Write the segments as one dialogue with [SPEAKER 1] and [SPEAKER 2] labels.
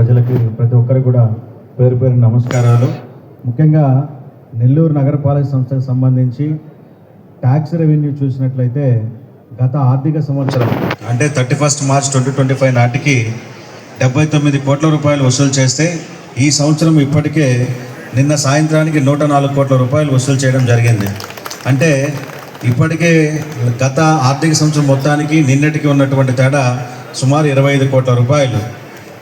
[SPEAKER 1] ప్రజలకి ప్రతి ఒక్కరికి కూడా పేరు పేరు నమస్కారాలు. ముఖ్యంగా నెల్లూరు నగరపాలక సంస్థకు సంబంధించి ట్యాక్స్ రెవెన్యూ చూసినట్లయితే గత ఆర్థిక సంవత్సరం అంటే 31 మార్చ్ 2025 నాటికి 79 కోట్ల రూపాయలు వసూలు చేస్తే ఈ సంవత్సరం ఇప్పటికే నిన్న సాయంత్రానికి 104 కోట్ల రూపాయలు వసూలు చేయడం జరిగింది. అంటే ఇప్పటికే గత ఆర్థిక సంవత్సరం మొత్తానికి నిన్నటికి ఉన్నటువంటి తేడా సుమారు 25 కోట్ల రూపాయలు.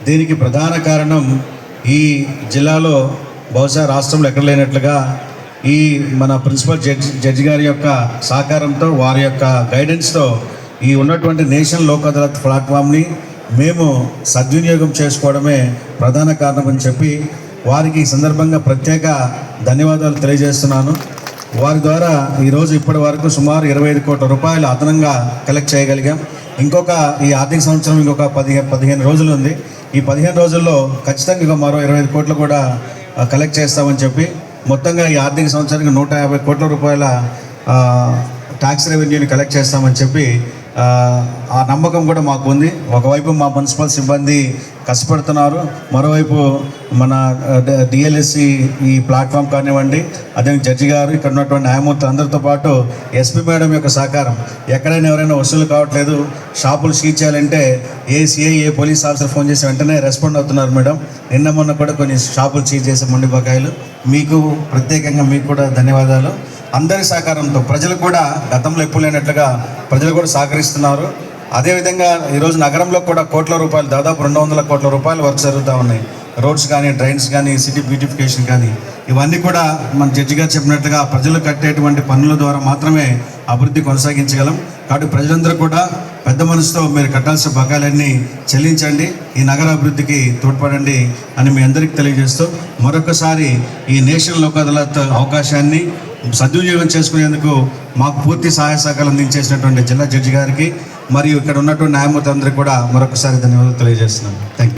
[SPEAKER 1] దీనికి ప్రధాన కారణం ఈ జిల్లాలో బహుశా రాష్ట్రంలో ఎక్కడ లేనట్లుగా ఈ మన ప్రిన్సిపల్ జడ్జి గారి యొక్క సహకారంతో వారి యొక్క గైడెన్స్తో ఈ ఉన్నటువంటి నేషనల్ లోక్ అదాలత్ ప్లాట్ఫామ్ని మేము సద్వినియోగం చేసుకోవడమే ప్రధాన కారణం అని చెప్పి వారికి ఈ సందర్భంగా ప్రత్యేక ధన్యవాదాలు తెలియజేస్తున్నాను. వారి ద్వారా ఈరోజు ఇప్పటి వరకు సుమారు 25 కోట్ల రూపాయలు అదనంగా కలెక్ట్ చేయగలిగాం. ఈ ఆర్థిక సంవత్సరం ఇంకొక 15 రోజులు ఉంది. ఈ 15 రోజుల్లో ఖచ్చితంగా మరో 25 కోట్లు కూడా కలెక్ట్ చేస్తామని చెప్పి మొత్తంగా ఈ ఆర్థిక సంవత్సరానికి 150 కోట్ల రూపాయల ట్యాక్స్ రెవెన్యూని కలెక్ట్ చేస్తామని చెప్పి ఆ నమ్మకం కూడా మాకు ఉంది. ఒకవైపు మా మున్సిపల్ సిబ్బంది కష్టపడుతున్నారు, మరోవైపు మన డిఎల్ఎస్సి ఈ ప్లాట్ఫామ్ కానివ్వండి, అదే జడ్జి గారు, ఇక్కడ ఉన్నటువంటి న్యాయమూర్తులు అందరితో పాటు ఎస్పీ మేడం యొక్క సహకారం. ఎక్కడైనా ఎవరైనా వసూలు కావట్లేదు, షాపులు సీజ్ చేయాలంటే ఏ సిఐ ఏ పోలీస్ ఆఫీసర్ ఫోన్ చేసి వెంటనే రెస్పాండ్ అవుతున్నారు మేడం. నిన్న మొన్న కూడా కొన్ని షాపులు సీజ్ చేసే మొండి బకాయిలు. మీకు ప్రత్యేకంగా మీకు కూడా ధన్యవాదాలు. అందరి సహకారంతో ప్రజలు కూడా గతంలో ఎప్పుడు లేనట్లుగా ప్రజలు కూడా సహకరిస్తున్నారు. అదేవిధంగా ఈరోజు నగరంలో కూడా కోట్ల రూపాయలు, దాదాపు 200 కోట్ల రూపాయల వర్క్ జరుగుతూ ఉన్నాయి. రోడ్స్ కానీ, డ్రైన్స్ కానీ, సిటీ బ్యూటిఫికేషన్ కానీ, ఇవన్నీ కూడా మన జడ్జి గారు చెప్పినట్లుగా ప్రజలు కట్టేటువంటి పన్నుల ద్వారా మాత్రమే అభివృద్ధి కొనసాగించగలం. కాబట్టి ప్రజలందరూ కూడా పెద్ద మనసుతో మీరు కట్టాల్సిన బకాయిలన్నీ చెల్లించండి, ఈ నగర అభివృద్ధికి తోడ్పడండి అని మీ అందరికీ తెలియజేస్తూ మరొకసారి ఈ నేషనల్ లోక్ అదాలత్ అవకాశాన్ని సద్వినియోగం చేసుకునేందుకు మాకు పూర్తి సహాయ సహకారం అందించేసినటువంటి జిల్లా జడ్జి గారికి మరియు ఇక్కడ ఉన్నటువంటి న్యాయమూర్తులందరికీ కూడా మరొకసారి ధన్యవాదాలు తెలియజేస్తున్నాను. Thank you.